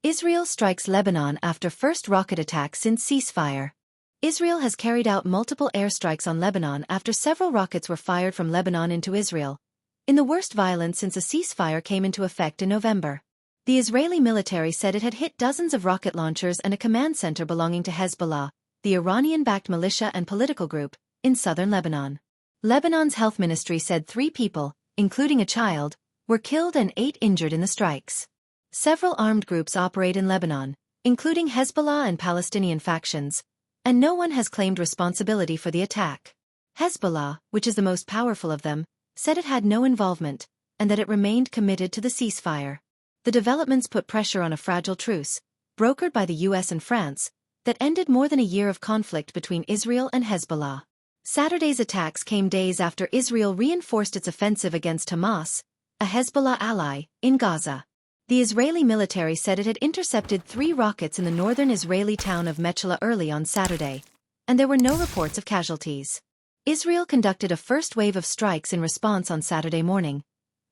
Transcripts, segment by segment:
Israel strikes Lebanon after first rocket attack since ceasefire. Israel has carried out multiple airstrikes on Lebanon after several rockets were fired from Lebanon into Israel, in the worst violence since a ceasefire came into effect in November. The Israeli military said it had hit dozens of rocket launchers and a command center belonging to Hezbollah, the Iranian-backed militia and political group, in southern Lebanon. Lebanon's health ministry said 3 people, including a child, were killed and 8 injured in the strikes. Several armed groups operate in Lebanon, including Hezbollah and Palestinian factions, and no one has claimed responsibility for the attack. Hezbollah, which is the most powerful of them, said it had no involvement, and that it remained committed to the ceasefire. The developments put pressure on a fragile truce, brokered by the US and France, that ended more than a year of conflict between Israel and Hezbollah. Saturday's attacks came days after Israel reinforced its offensive against Hamas, a Hezbollah ally, in Gaza. The Israeli military said it had intercepted 3 rockets in the northern Israeli town of Mechela early on Saturday, and there were no reports of casualties. Israel conducted a first wave of strikes in response on Saturday morning,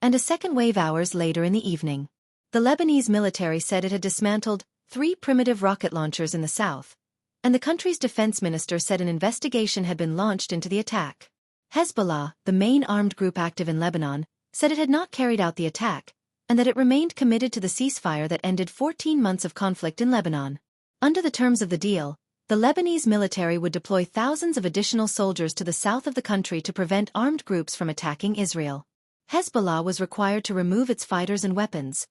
and a second wave hours later in the evening. The Lebanese military said it had dismantled 3 primitive rocket launchers in the south, and the country's defense minister said an investigation had been launched into the attack. Hezbollah, the main armed group active in Lebanon, said it had not carried out the attack, and that it remained committed to the ceasefire that ended 14 months of conflict in Lebanon. Under the terms of the deal, the Lebanese military would deploy thousands of additional soldiers to the south of the country to prevent armed groups from attacking Israel. Hezbollah was required to remove its fighters and weapons,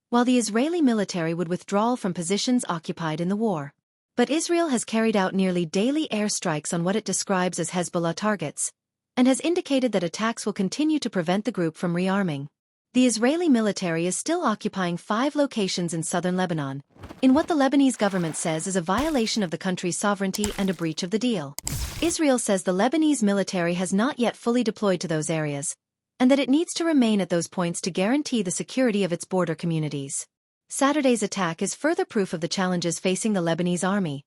while the Israeli military would withdraw from positions occupied in the war. But Israel has carried out nearly daily airstrikes on what it describes as Hezbollah targets, and has indicated that attacks will continue to prevent the group from rearming. The Israeli military is still occupying 5 locations in southern Lebanon, in what the Lebanese government says is a violation of the country's sovereignty and a breach of the deal. Israel says the Lebanese military has not yet fully deployed to those areas, and that it needs to remain at those points to guarantee the security of its border communities. Saturday's attack is further proof of the challenges facing the Lebanese army,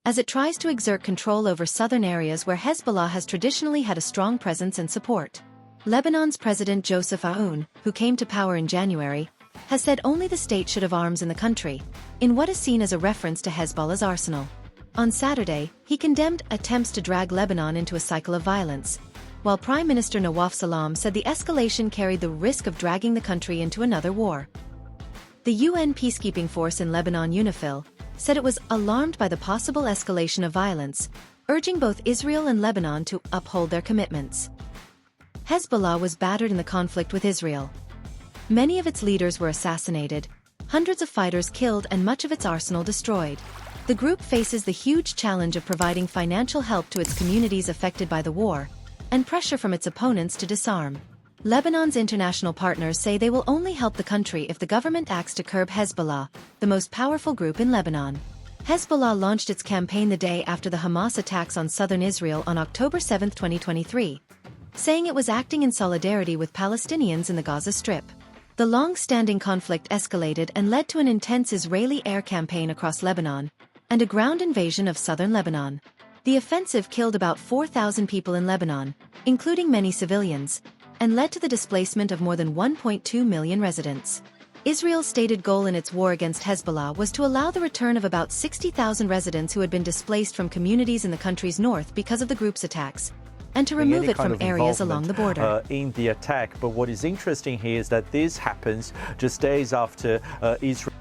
as it tries to exert control over southern areas where Hezbollah has traditionally had a strong presence and support. Lebanon's President Joseph Aoun, who came to power in January, has said only the state should have arms in the country, in what is seen as a reference to Hezbollah's arsenal. On Saturday, he condemned attempts to drag Lebanon into a cycle of violence, while Prime Minister Nawaf Salam said the escalation carried the risk of dragging the country into another war. The UN peacekeeping force in Lebanon, UNIFIL, said it was alarmed by the possible escalation of violence, urging both Israel and Lebanon to uphold their commitments. Hezbollah was battered in the conflict with Israel. Many of its leaders were assassinated, hundreds of fighters killed and much of its arsenal destroyed. The group faces the huge challenge of providing financial help to its communities affected by the war, and pressure from its opponents to disarm. Lebanon's international partners say they will only help the country if the government acts to curb Hezbollah, the most powerful group in Lebanon. Hezbollah launched its campaign the day after the Hamas attacks on southern Israel on October 7, 2023, saying it was acting in solidarity with Palestinians in the Gaza Strip. The long-standing conflict escalated and led to an intense Israeli air campaign across Lebanon, and a ground invasion of southern Lebanon. The offensive killed about 4,000 people in Lebanon, including many civilians, and led to the displacement of more than 1.2 million residents. Israel's stated goal in its war against Hezbollah was to allow the return of about 60,000 residents who had been displaced from communities in the country's north because of the group's attacks, and to remove it from areas along the border. In the attack, but what is interesting here is that this happens just days after Israel